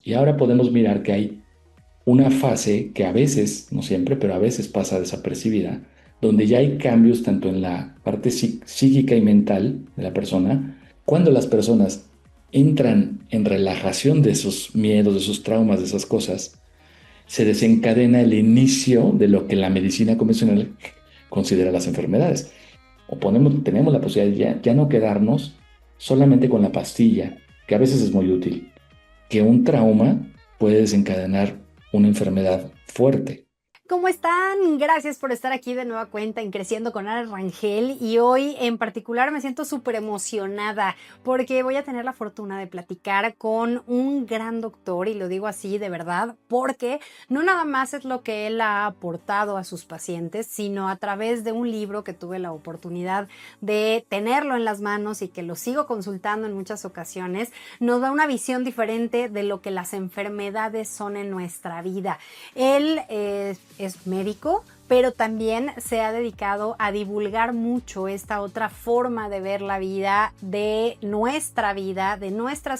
Y ahora podemos mirar que hay una fase que a veces, no siempre, pero a veces pasa desapercibida, donde ya hay cambios tanto en la parte psíquica y mental de la persona, cuando las personas entran en relajación de esos miedos, de esos traumas, de esas cosas, se desencadena el inicio de lo que la medicina convencional considera las enfermedades. Tenemos la posibilidad de ya no quedarnos solamente con la pastilla, que a veces es muy útil, que un trauma puede desencadenar una enfermedad fuerte. ¿Cómo están? Gracias por estar aquí de nueva cuenta en Creciendo con Ara Rangel y hoy en particular me siento súper emocionada porque voy a tener la fortuna de platicar con un gran doctor y lo digo así de verdad porque no nada más es lo que él ha aportado a sus pacientes, sino a través de un libro que tuve la oportunidad de tenerlo en las manos y que lo sigo consultando en muchas ocasiones, nos da una visión diferente de lo que las enfermedades son en nuestra vida. Él es médico, pero también se ha dedicado a divulgar mucho esta otra forma de ver la vida, de nuestras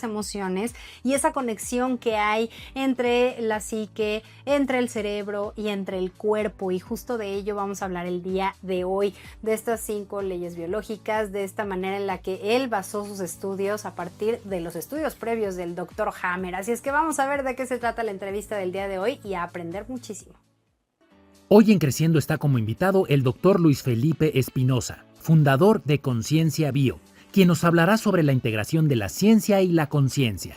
emociones y esa conexión que hay entre la psique, entre el cerebro y entre el cuerpo. Y justo de ello vamos a hablar el día de hoy, de estas 5 leyes biológicas, de esta manera en la que él basó sus estudios a partir de los estudios previos del doctor Hammer. Así es que vamos a ver de qué se trata la entrevista del día de hoy y a aprender muchísimo. Hoy en Creciendo está como invitado el doctor Luis Felipe Espinosa, fundador de Conciencia Bio, quien nos hablará sobre la integración de la ciencia y la conciencia.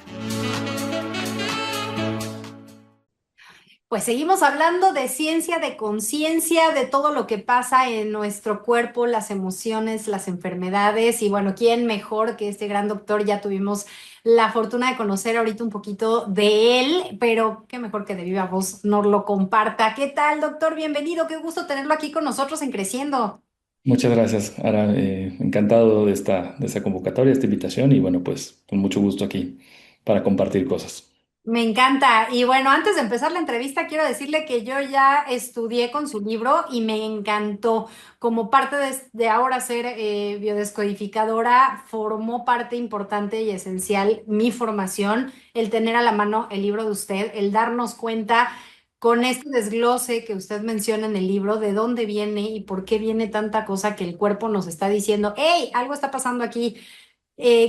Pues seguimos hablando de ciencia, de conciencia, de todo lo que pasa en nuestro cuerpo, las emociones, las enfermedades. Y bueno, ¿quién mejor que este gran doctor? Ya tuvimos la fortuna de conocer ahorita un poquito de él, pero qué mejor que de viva voz nos lo comparta. ¿Qué tal, doctor? Bienvenido, qué gusto tenerlo aquí con nosotros en Creciendo. Muchas gracias, Ara. Encantado de esta convocatoria, esta invitación y bueno, pues con mucho gusto aquí para compartir cosas. Me encanta. Y bueno, antes de empezar la entrevista, quiero decirle que yo ya estudié con su libro y me encantó. Como parte de ahora ser biodescodificadora, formó parte importante y esencial mi formación, el tener a la mano el libro de usted, el darnos cuenta con este desglose que usted menciona en el libro, de dónde viene y por qué viene tanta cosa que el cuerpo nos está diciendo, hey, algo está pasando aquí.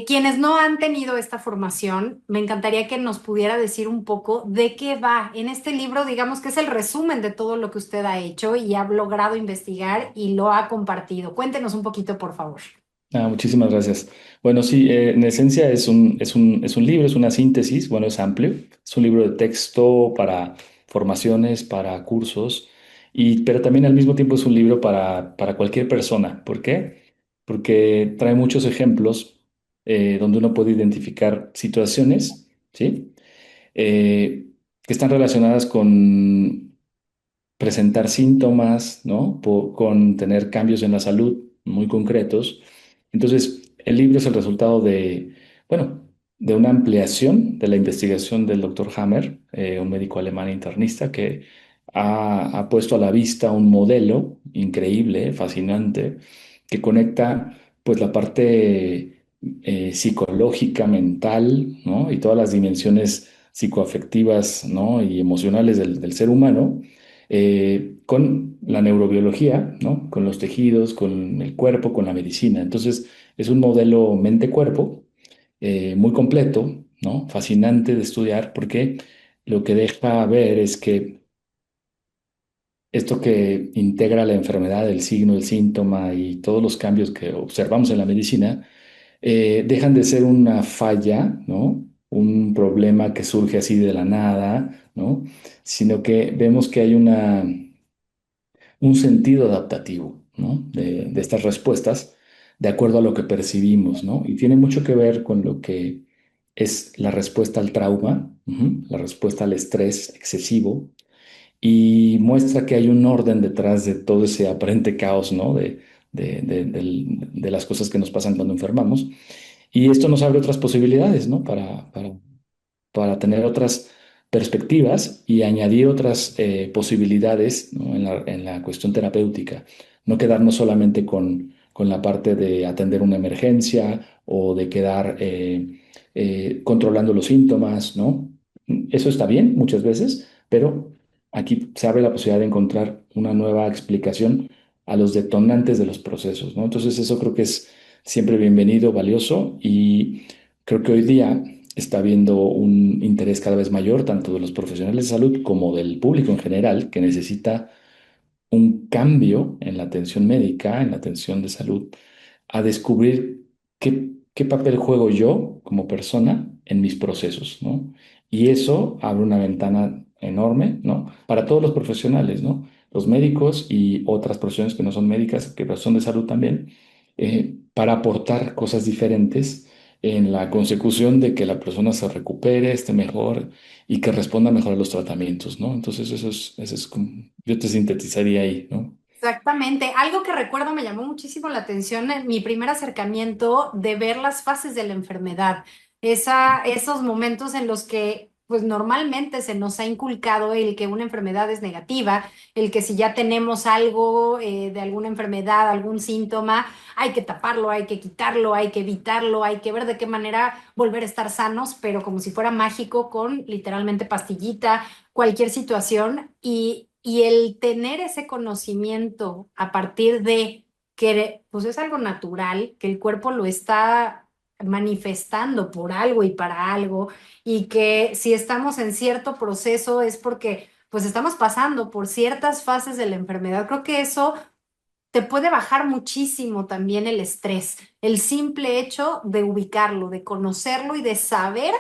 Quienes no han tenido esta formación, me encantaría que nos pudiera decir un poco de qué va. En este libro, digamos que es el resumen de todo lo que usted ha hecho y ha logrado investigar y lo ha compartido. Cuéntenos un poquito, por favor. Muchísimas gracias. Bueno, sí, en esencia es un libro, es una síntesis, bueno, es amplio, es un libro de texto para formaciones, para cursos, pero también al mismo tiempo es un libro para cualquier persona. ¿Por qué? Porque trae muchos ejemplos donde uno puede identificar situaciones, ¿sí? Que están relacionadas con presentar síntomas, ¿no? Con tener cambios en la salud muy concretos. Entonces, el libro es el resultado bueno, de una ampliación de la investigación del doctor Hammer, un médico alemán internista que ha puesto a la vista un modelo increíble, fascinante, que conecta pues la parte psicológica, mental, ¿no? Y todas las dimensiones psicoafectivas, ¿no? Y emocionales del ser humano con la neurobiología, ¿no? Con los tejidos, con el cuerpo, con la medicina. Entonces, es un modelo mente-cuerpo muy completo, ¿no? Fascinante de estudiar porque lo que deja ver es que esto que integra la enfermedad, el signo, el síntoma y todos los cambios que observamos en la medicina, dejan de ser una falla, ¿no? Un problema que surge así de la nada, ¿no? Sino que vemos que hay un sentido adaptativo, ¿no? De estas respuestas de acuerdo a lo que percibimos, ¿no? Y tiene mucho que ver con lo que es la respuesta al trauma, la respuesta al estrés excesivo, y muestra que hay un orden detrás de todo ese aparente caos, ¿no? De las cosas que nos pasan cuando enfermamos. Y esto nos abre otras posibilidades, ¿no? Para tener otras perspectivas y añadir otras posibilidades, ¿no? En la cuestión terapéutica. No quedarnos solamente con la parte de atender una emergencia o de quedar controlando los síntomas, ¿no? Eso está bien muchas veces, pero aquí se abre la posibilidad de encontrar una nueva explicación a los detonantes de los procesos, ¿no? Entonces eso creo que es siempre bienvenido, valioso y creo que hoy día está habiendo un interés cada vez mayor tanto de los profesionales de salud como del público en general que necesita un cambio en la atención médica, en la atención de salud, a descubrir qué papel juego yo como persona en mis procesos, ¿no? Y eso abre una ventana enorme, ¿no? Para todos los profesionales, ¿no? Los médicos y otras profesiones que no son médicas, que son de salud también, para aportar cosas diferentes en la consecución de que la persona se recupere, esté mejor y que responda mejor a los tratamientos, ¿no? Entonces eso es como, yo te sintetizaría ahí, ¿no? Exactamente. Algo que recuerdo me llamó muchísimo la atención en mi primer acercamiento de ver las fases de la enfermedad. Esos momentos en los que, pues normalmente se nos ha inculcado el que una enfermedad es negativa, el que si ya tenemos algo de alguna enfermedad, algún síntoma, hay que taparlo, hay que quitarlo, hay que evitarlo, hay que ver de qué manera volver a estar sanos, pero como si fuera mágico con literalmente pastillita, cualquier situación y el tener ese conocimiento a partir de que pues es algo natural, que el cuerpo lo está manifestando por algo y para algo y que si estamos en cierto proceso es porque pues estamos pasando por ciertas fases de la enfermedad. Creo que eso te puede bajar muchísimo también el estrés, el simple hecho de ubicarlo, de conocerlo y de saber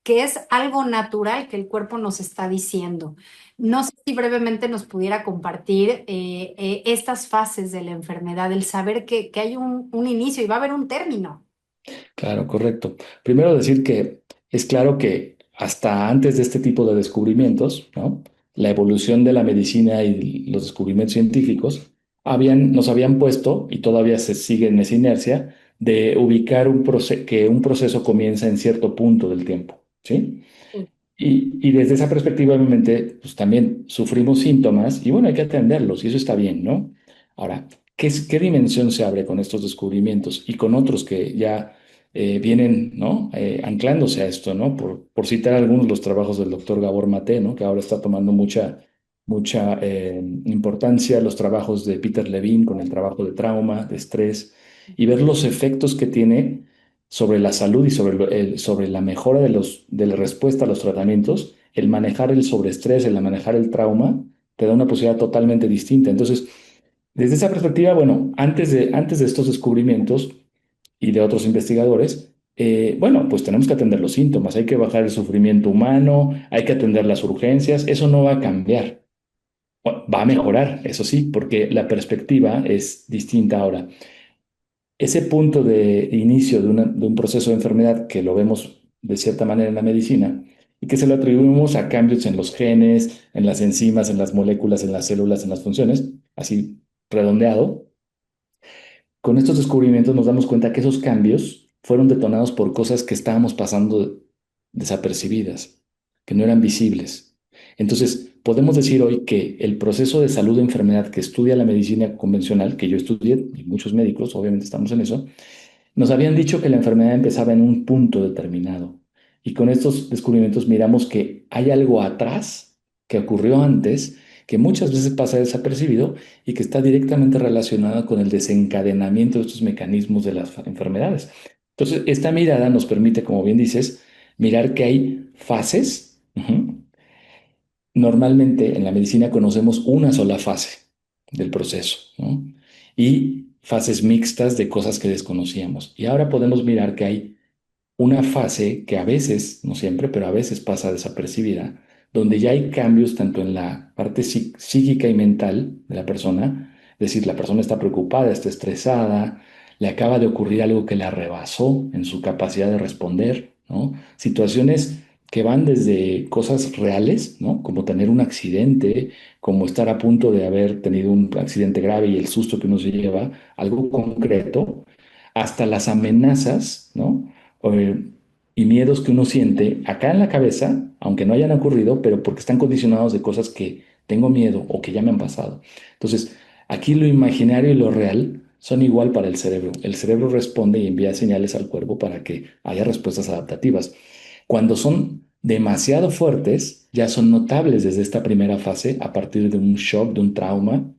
que es algo natural que el cuerpo nos está diciendo. No sé si brevemente nos pudiera compartir estas fases de la enfermedad, el saber que hay un inicio y va a haber un término. Claro, correcto. Primero decir que es claro que hasta antes de este tipo de descubrimientos, ¿no? La evolución de la medicina y los descubrimientos científicos nos habían puesto, y todavía se sigue en esa inercia, de ubicar que un proceso comienza en cierto punto del tiempo, ¿sí? Y desde esa perspectiva, obviamente, pues también sufrimos síntomas y bueno, hay que atenderlos y eso está bien, ¿no? Ahora, qué dimensión se abre con estos descubrimientos y con otros que ya vienen, ¿no? Anclándose a esto, ¿no? Por citar algunos de los trabajos del doctor Gabor Maté, ¿no? Que ahora está tomando mucha importancia, los trabajos de Peter Levine con el trabajo de trauma, de estrés, y ver los efectos que tiene sobre la salud y sobre la mejora de la respuesta a los tratamientos, el manejar el sobreestrés, el manejar el trauma, te da una posibilidad totalmente distinta. Entonces, desde esa perspectiva, bueno, antes de estos descubrimientos y de otros investigadores, bueno, pues tenemos que atender los síntomas, hay que bajar el sufrimiento humano, hay que atender las urgencias, eso no va a cambiar. Va a mejorar, eso sí, porque la perspectiva es distinta ahora. Ese punto de inicio de un proceso de enfermedad que lo vemos de cierta manera en la medicina y que se lo atribuimos a cambios en los genes, en las enzimas, en las moléculas, en las células, en las funciones, así redondeado, con estos descubrimientos nos damos cuenta que esos cambios fueron detonados por cosas que estábamos pasando desapercibidas, que no eran visibles. Entonces, podemos decir hoy que el proceso de salud de enfermedad que estudia la medicina convencional, que yo estudié, y muchos médicos, obviamente estamos en eso, nos habían dicho que la enfermedad empezaba en un punto determinado. Y con estos descubrimientos miramos que hay algo atrás que ocurrió antes, que muchas veces pasa desapercibido y que está directamente relacionado con el desencadenamiento de estos mecanismos de las enfermedades. Entonces, esta mirada nos permite, como bien dices, mirar que hay fases. Normalmente en la medicina conocemos una sola fase del proceso, ¿no? Y fases mixtas de cosas que desconocíamos. Y ahora podemos mirar que hay una fase que a veces, no siempre, pero a veces pasa desapercibida, donde ya hay cambios tanto en la parte psíquica y mental de la persona, es decir, la persona está preocupada, está estresada, le acaba de ocurrir algo que la rebasó en su capacidad de responder, ¿no? Situaciones que van desde cosas reales, ¿no? Como tener un accidente, como estar a punto de haber tenido un accidente grave y el susto que uno se lleva, algo concreto, hasta las amenazas, ¿no? eh, y miedos que uno siente acá en la cabeza, aunque no hayan ocurrido, pero porque están condicionados de cosas que tengo miedo o que ya me han pasado. Entonces, aquí lo imaginario y lo real son igual para el cerebro. El cerebro responde y envía señales al cuerpo para que haya respuestas adaptativas. Cuando son demasiado fuertes ya son notables desde esta primera fase a partir de un shock, de un trauma,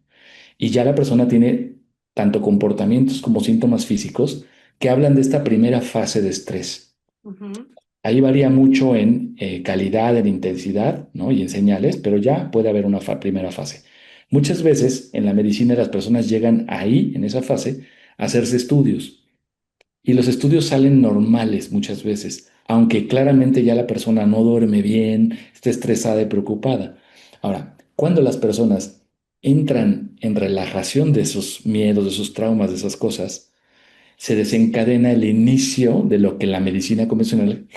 y ya la persona tiene tanto comportamientos como síntomas físicos que hablan de esta primera fase de estrés. Ujú. Ahí varía mucho en calidad, en intensidad, ¿no? Y en señales, pero ya puede haber una primera fase. Muchas veces en la medicina las personas llegan ahí, en esa fase, a hacerse estudios. Y los estudios salen normales muchas veces, aunque claramente ya la persona no duerme bien, está estresada y preocupada. Ahora, cuando las personas entran en relajación de esos miedos, de esos traumas, de esas cosas, se desencadena el inicio de lo que la medicina convencional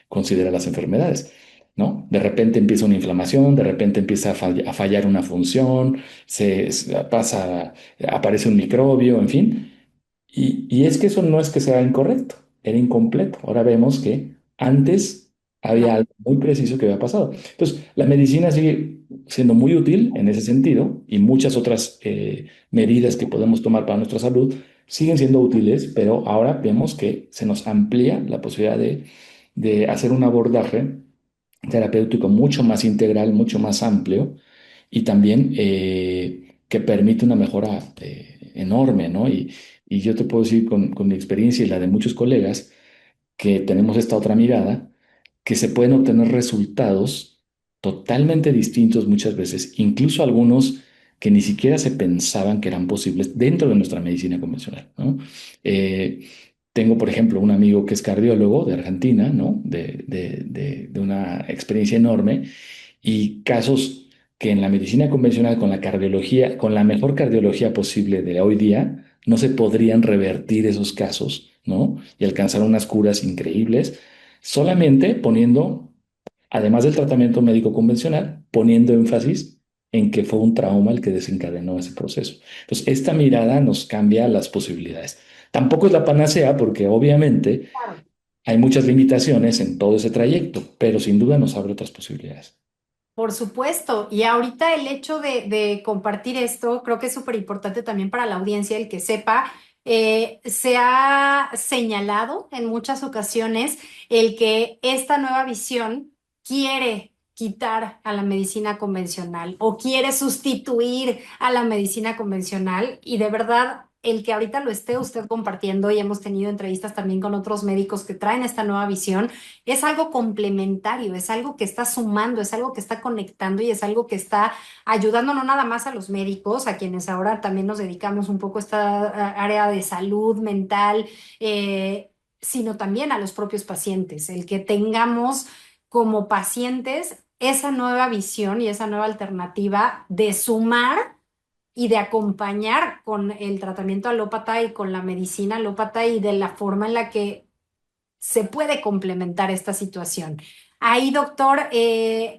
considera las enfermedades, ¿no? De repente empieza una inflamación, de repente empieza a fallar una función, aparece un microbio, en fin. Y es que eso no es que sea incorrecto, era incompleto. Ahora vemos que antes había Claro. algo muy preciso que había pasado. Entonces, la medicina sigue siendo muy útil en ese sentido y muchas otras medidas que podemos tomar para nuestra salud siguen siendo útiles, pero ahora vemos que se nos amplía la posibilidad de hacer un abordaje terapéutico mucho más integral, mucho más amplio y también que permite una mejora enorme, ¿no? Y yo te puedo decir con mi experiencia y la de muchos colegas que tenemos esta otra mirada, que se pueden obtener resultados totalmente distintos muchas veces, incluso algunos que ni siquiera se pensaban que eran posibles dentro de nuestra medicina convencional, ¿no? Eh, Tengo, por ejemplo, un amigo que es cardiólogo de Argentina, ¿no? De una experiencia enorme y casos que en la medicina convencional, con la cardiología, con la mejor cardiología posible de hoy día, no se podrían revertir esos casos, ¿no? Y alcanzar unas curas increíbles, solamente poniendo, además del tratamiento médico convencional, poniendo énfasis en que fue un trauma el que desencadenó ese proceso. Entonces, esta mirada nos cambia las posibilidades. Tampoco es la panacea porque obviamente Claro. hay muchas limitaciones en todo ese trayecto, pero sin duda nos abre otras posibilidades. Por supuesto, y ahorita el hecho de compartir esto creo que es súper importante también para la audiencia, el que sepa, se ha señalado en muchas ocasiones el que esta nueva visión quiere quitar a la medicina convencional o quiere sustituir a la medicina convencional y de verdad el que ahorita lo esté usted compartiendo y hemos tenido entrevistas también con otros médicos que traen esta nueva visión es algo complementario, es algo que está sumando, es algo que está conectando y es algo que está ayudando no nada más a los médicos, a quienes ahora también nos dedicamos un poco a esta área de salud mental, sino también a los propios pacientes, el que tengamos como pacientes esa nueva visión y esa nueva alternativa de sumar y de acompañar con el tratamiento alópata y con la medicina alópata y de la forma en la que se puede complementar esta situación. Ahí, doctor,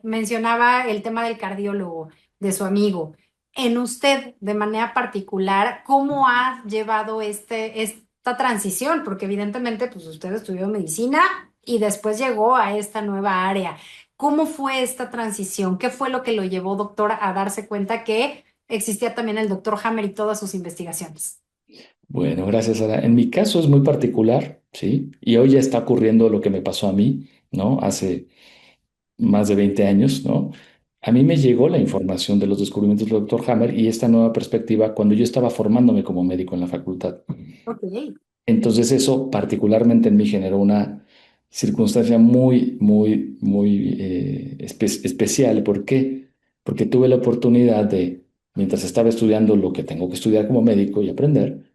mencionaba el tema del cardiólogo, de su amigo. En usted, de manera particular, ¿cómo ha llevado esta transición? Porque evidentemente, pues usted estudió medicina y después llegó a esta nueva área. ¿Cómo fue esta transición? ¿Qué fue lo que lo llevó, doctor, a darse cuenta que existía también el doctor Hammer y todas sus investigaciones? Bueno, gracias, Sara. En mi caso es muy particular, ¿sí? Y hoy ya está ocurriendo lo que me pasó a mí, ¿no? Hace más de 20 años, ¿no? A mí me llegó la información de los descubrimientos del doctor Hammer y esta nueva perspectiva cuando yo estaba formándome como médico en la facultad. Ok. Entonces eso particularmente en mí generó una circunstancia muy especial. ¿Por qué? Porque tuve la oportunidad de, mientras estaba estudiando lo que tengo que estudiar como médico y aprender,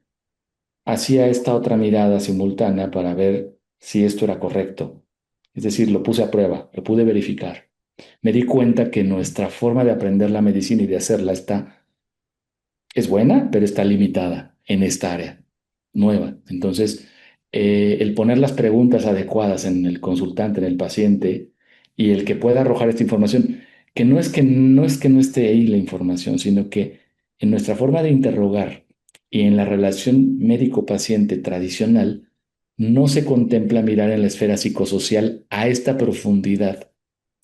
hacía esta otra mirada simultánea para ver si esto era correcto. Es decir, lo puse a prueba, lo pude verificar. Me di cuenta que nuestra forma de aprender la medicina y de hacerla es buena, pero está limitada en esta área nueva. Entonces, el poner las preguntas adecuadas en el consultante, en el paciente, y el que pueda arrojar esta información, que no esté ahí la información, sino que en nuestra forma de interrogar y en la relación médico-paciente tradicional, no se contempla mirar en la esfera psicosocial a esta profundidad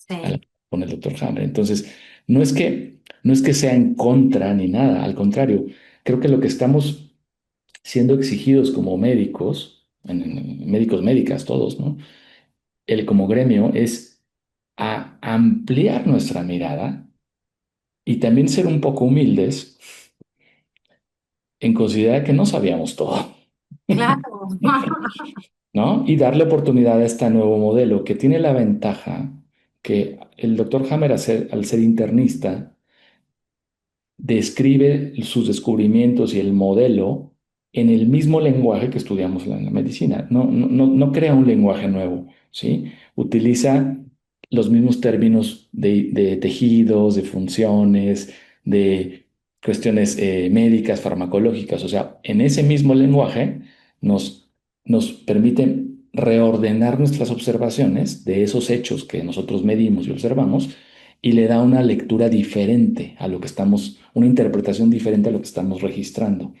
a la Sí. que pone el doctor Hammer. Entonces, no es que sea en contra ni nada, al contrario, creo que lo que estamos siendo exigidos como médicos, médicos, médicas, todos, ¿no? El como gremio es a ampliar nuestra mirada y también ser un poco humildes en considerar que no sabíamos todo, Claro. ¿no? Y darle oportunidad a este nuevo modelo que tiene la ventaja que el doctor Hammer, al ser internista, describe sus descubrimientos y el modelo en el mismo lenguaje que estudiamos en la medicina. No crea un lenguaje nuevo, ¿sí? Utiliza los mismos términos de tejidos, de funciones, de cuestiones médicas, farmacológicas. O sea, en ese mismo lenguaje nos, nos permite reordenar nuestras observaciones de esos hechos que nosotros medimos y observamos y le da una lectura diferente a lo que estamos, una interpretación diferente a lo que estamos registrando.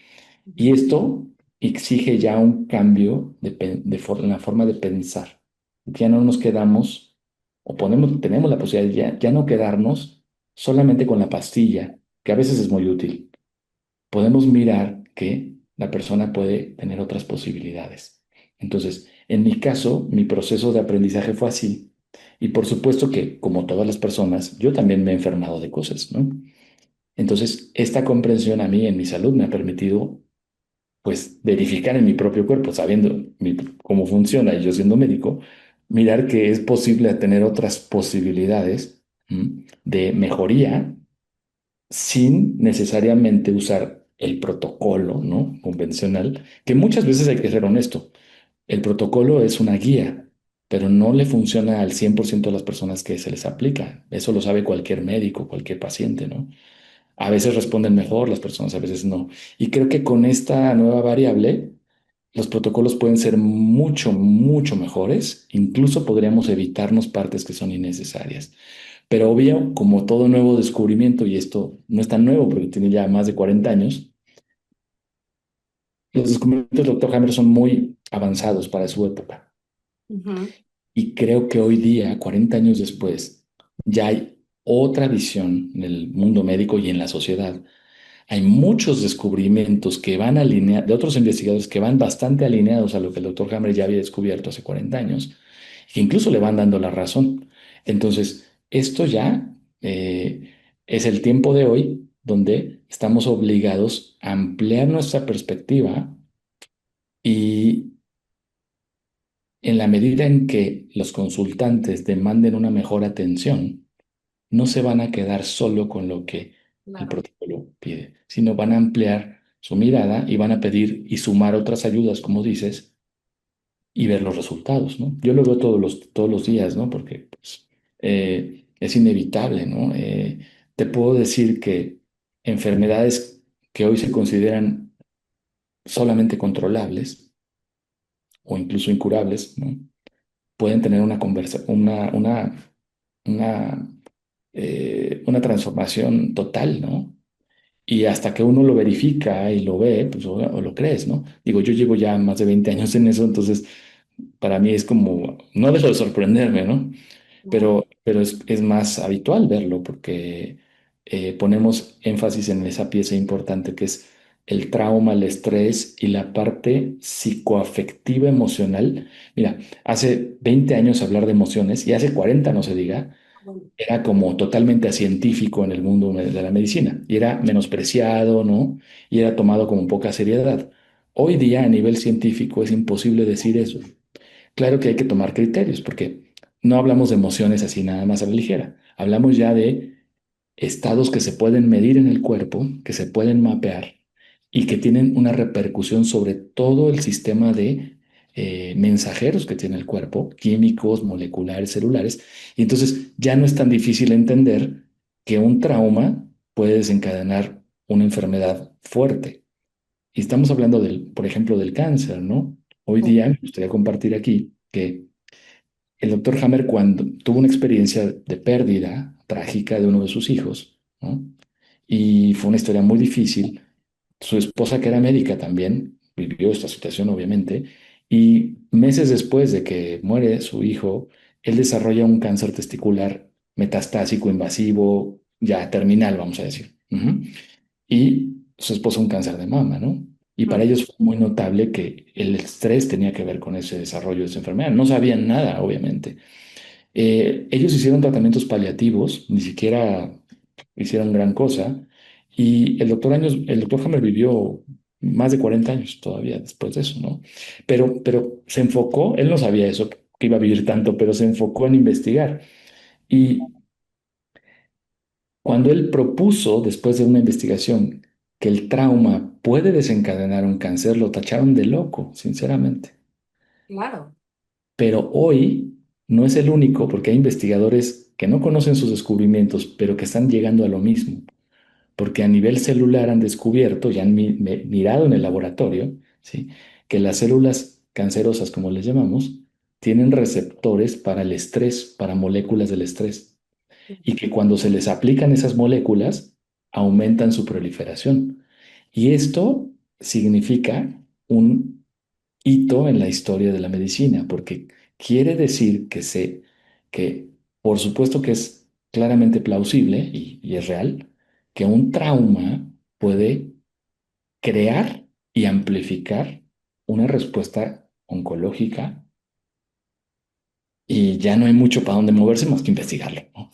Y esto exige ya un cambio en la forma de pensar. Ya no nos quedamos, tenemos la posibilidad ya no quedarnos solamente con la pastilla, que a veces es muy útil. Podemos mirar que la persona puede tener otras posibilidades. Entonces, en mi caso, mi proceso de aprendizaje fue así. Y por supuesto que, como todas las personas, yo también me he enfermado de cosas, ¿no? Entonces, esta comprensión a mí en mi salud me ha permitido, pues, verificar en mi propio cuerpo, sabiendo cómo funciona y yo siendo médico, mirar que es posible tener otras posibilidades, de mejoría sin necesariamente usar el protocolo, ¿no? Convencional, que muchas veces hay que ser honesto. El protocolo es una guía, pero no le funciona al 100% de las personas que se les aplica. Eso lo sabe cualquier médico, cualquier paciente, ¿no? A veces responden mejor las personas, a veces no. Y creo que con esta nueva variable, los protocolos pueden ser mucho, mucho mejores. Incluso podríamos evitarnos partes que son innecesarias. Pero obvio, como todo nuevo descubrimiento, y esto no es tan nuevo porque tiene ya más de 40 años, los descubrimientos del Dr. Hammer son muy avanzados para su época. Ujú. Y creo que hoy día, 40 años después, ya hay otra visión en el mundo médico y en la sociedad. Hay muchos descubrimientos que van alineados, de otros investigadores que van bastante alineados a lo que el doctor Hammer ya había descubierto hace 40 años, que incluso le van dando la razón. Entonces, esto ya es el tiempo de hoy donde estamos obligados a ampliar nuestra perspectiva y en la medida en que los consultantes demanden una mejor atención, no se van a quedar solo con lo que el Claro. protocolo pide, sino van a ampliar su mirada y van a pedir y sumar otras ayudas, como dices, y ver los resultados, ¿no? Yo lo veo todos los días, ¿no? Porque pues, es inevitable, ¿no? Te puedo decir que enfermedades que hoy se consideran solamente controlables o incluso incurables, ¿no? Pueden tener una, una transformación total, ¿no? Y hasta que uno lo verifica y lo ve, pues o lo crees, ¿no? Digo, yo llevo ya más de 20 años en eso, entonces para mí es como, no dejo de sorprenderme, ¿no? Claro. Pero es más habitual verlo porque ponemos énfasis en esa pieza importante que es el trauma, el estrés y la parte psicoafectiva emocional. Mira, hace 20 años hablar de emociones y hace 40 no se diga, Bueno. era como totalmente científico en el mundo de la medicina y era menospreciado, ¿no? Y era tomado con poca seriedad. Hoy día a nivel científico es imposible decir eso. Claro que hay que tomar criterios, porque no hablamos de emociones así nada más a la ligera. Hablamos ya de estados que se pueden medir en el cuerpo, que se pueden mapear y que tienen una repercusión sobre todo el sistema de mensajeros que tiene el cuerpo, químicos, moleculares, celulares. Y entonces ya no es tan difícil entender que un trauma puede desencadenar una enfermedad fuerte. Y estamos hablando del, por ejemplo, del cáncer, ¿no? Hoy día me gustaría compartir aquí que el doctor Hammer, cuando tuvo una experiencia de pérdida trágica de uno de sus hijos, ¿no? Y fue una historia muy difícil. Su esposa, que era médica también, vivió esta situación, obviamente, y meses después de que muere su hijo, él desarrolla un cáncer testicular metastásico invasivo, ya terminal, vamos a decir. Ujú. Y su esposa un cáncer de mama, ¿no? Y para ellos fue muy notable que el estrés tenía que ver con ese desarrollo de esa enfermedad. No sabían nada, obviamente. Ellos hicieron tratamientos paliativos, ni siquiera hicieron gran cosa, y el doctor Hammer vivió más de 40 años todavía después de eso, ¿no? Pero se enfocó, él no sabía eso, que iba a vivir tanto, pero se enfocó en investigar. Y cuando él propuso, después de una investigación, que el trauma puede desencadenar un cáncer, lo tacharon de loco, sinceramente. Claro, Pero hoy no es el único, porque hay investigadores que no conocen sus descubrimientos, pero que están llegando a lo mismo. Porque a nivel celular han descubierto y han mirado en el laboratorio, ¿sí? Que las células cancerosas, como les llamamos, tienen receptores para el estrés, para moléculas del estrés, y que cuando se les aplican esas moléculas, aumentan su proliferación. Y esto significa un hito en la historia de la medicina, porque quiere decir que por supuesto que es claramente plausible y es real, que un trauma puede crear y amplificar una respuesta oncológica y ya no hay mucho para dónde moverse más que investigarlo, ¿no?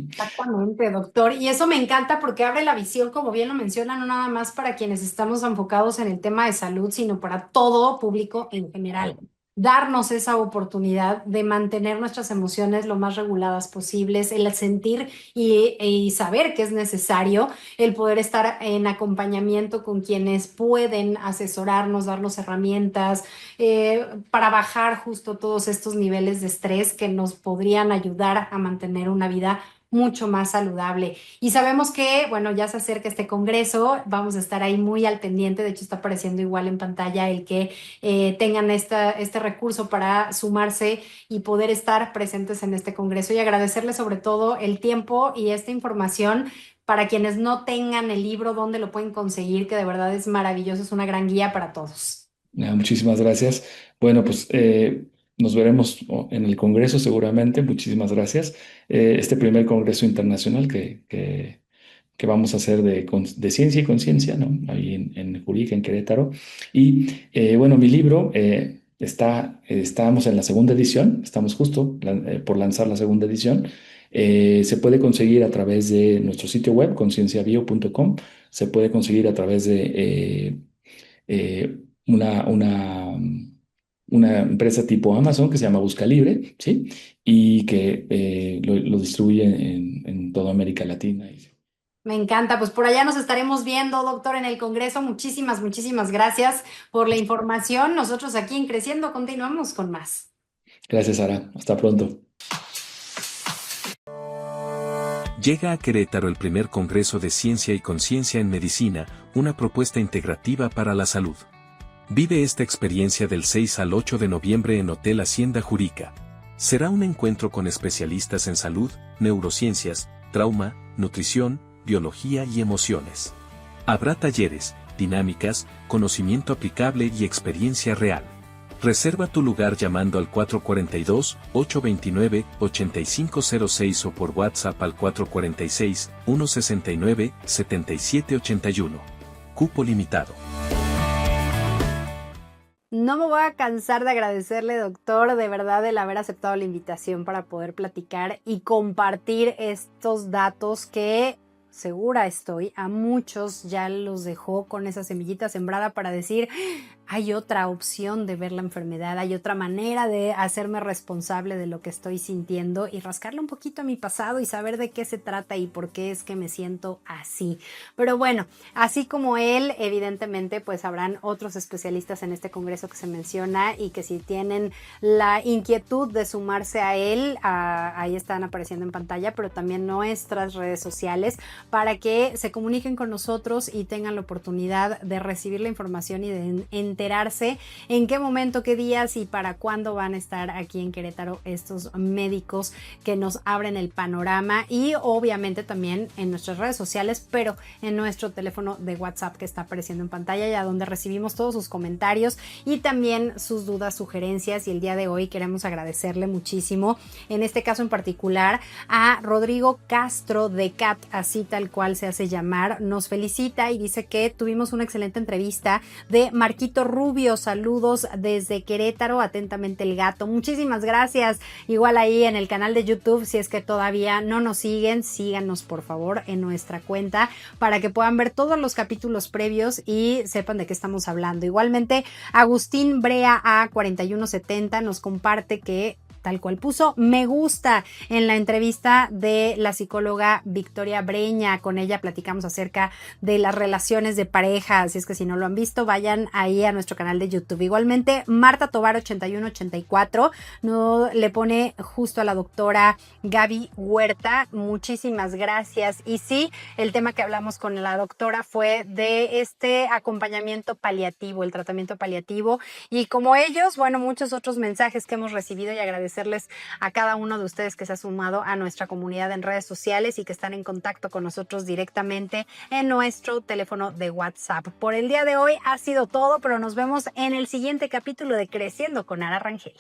exactamente, doctor. Y eso me encanta porque abre la visión, como bien lo menciona, no nada más para quienes estamos enfocados en el tema de salud, sino para todo público en general. Darnos esa oportunidad de mantener nuestras emociones lo más reguladas posibles, el sentir y saber que es necesario, el poder estar en acompañamiento con quienes pueden asesorarnos, darnos herramientas para bajar justo todos estos niveles de estrés que nos podrían ayudar a mantener una vida mucho más saludable. Y sabemos que, bueno, ya se acerca este congreso, vamos a estar ahí muy al pendiente, de hecho está apareciendo igual en pantalla el que tengan este recurso para sumarse y poder estar presentes en este congreso y agradecerles sobre todo el tiempo y esta información. Para quienes no tengan el libro, ¿dónde lo pueden conseguir? Que de verdad es maravilloso, es una gran guía para todos. Muchísimas gracias. Bueno, pues nos veremos en el Congreso seguramente. Muchísimas gracias. Este primer Congreso Internacional que vamos a hacer de ciencia y conciencia, ¿no? Ahí en Jurica, en Querétaro. Y bueno, mi libro estamos en la segunda edición, estamos justo por lanzar la segunda edición. Se puede conseguir a través de nuestro sitio web, concienciabio.com. Se puede conseguir a través de eh, una, una, una empresa tipo Amazon que se llama Busca Libre, ¿sí? Y que lo distribuye en toda América Latina. Me encanta, pues por allá nos estaremos viendo, doctor, en el Congreso. Muchísimas, muchísimas gracias por la información. Nosotros aquí en Creciendo continuamos con más. Gracias, Sara. Hasta pronto. Llega a Querétaro el primer Congreso de Ciencia y Conciencia en Medicina, una propuesta integrativa para la salud. Vive esta experiencia del 6 al 8 de noviembre en Hotel Hacienda Jurica. Será un encuentro con especialistas en salud, neurociencias, trauma, nutrición, biología y emociones. Habrá talleres, dinámicas, conocimiento aplicable y experiencia real. Reserva tu lugar llamando al 442-829-8506 o por WhatsApp al 446-169-7781. Cupo limitado. No me voy a cansar de agradecerle, doctor, de verdad el haber aceptado la invitación para poder platicar y compartir estos datos que segura estoy, a muchos ya los dejó con esa semillita sembrada para decir, hay otra opción de ver la enfermedad, hay otra manera de hacerme responsable de lo que estoy sintiendo y rascarle un poquito a mi pasado y saber de qué se trata y por qué es que me siento así. Pero bueno, así como él, evidentemente, pues habrán otros especialistas en este congreso que se menciona y que si tienen la inquietud de sumarse a él, ahí están apareciendo en pantalla, pero también nuestras redes sociales para que se comuniquen con nosotros y tengan la oportunidad de recibir la información y de enterarse en qué momento, qué días y para cuándo van a estar aquí en Querétaro estos médicos que nos abren el panorama y obviamente también en nuestras redes sociales, pero en nuestro teléfono de WhatsApp que está apareciendo en pantalla, ya donde recibimos todos sus comentarios y también sus dudas, sugerencias, y el día de hoy queremos agradecerle muchísimo, en este caso en particular, a Rodrigo Castro de CAT, así tal cual se hace llamar, nos felicita y dice que tuvimos una excelente entrevista de Marquito Rubio, saludos desde Querétaro, atentamente el gato. Muchísimas gracias. Igual ahí en el canal de YouTube, si es que todavía no nos siguen, síganos por favor en nuestra cuenta para que puedan ver todos los capítulos previos y sepan de qué estamos hablando. Igualmente, Agustín Brea A4170 nos comparte que tal cual puso me gusta en la entrevista de la psicóloga Victoria Breña. Con ella platicamos acerca de las relaciones de pareja, así es que si no lo han visto, vayan ahí a nuestro canal de YouTube. Igualmente, Marta Tobar 8184 no le pone justo a la doctora Gaby Huerta. Muchísimas gracias. Y sí, el tema que hablamos con la doctora fue de este acompañamiento paliativo, el tratamiento paliativo, y como ellos, bueno, muchos otros mensajes que hemos recibido, y agradecerles a cada uno de ustedes que se ha sumado a nuestra comunidad en redes sociales y que están en contacto con nosotros directamente en nuestro teléfono de WhatsApp. Por el día de hoy ha sido todo, pero nos vemos en el siguiente capítulo de Creciendo con Ara Rangel.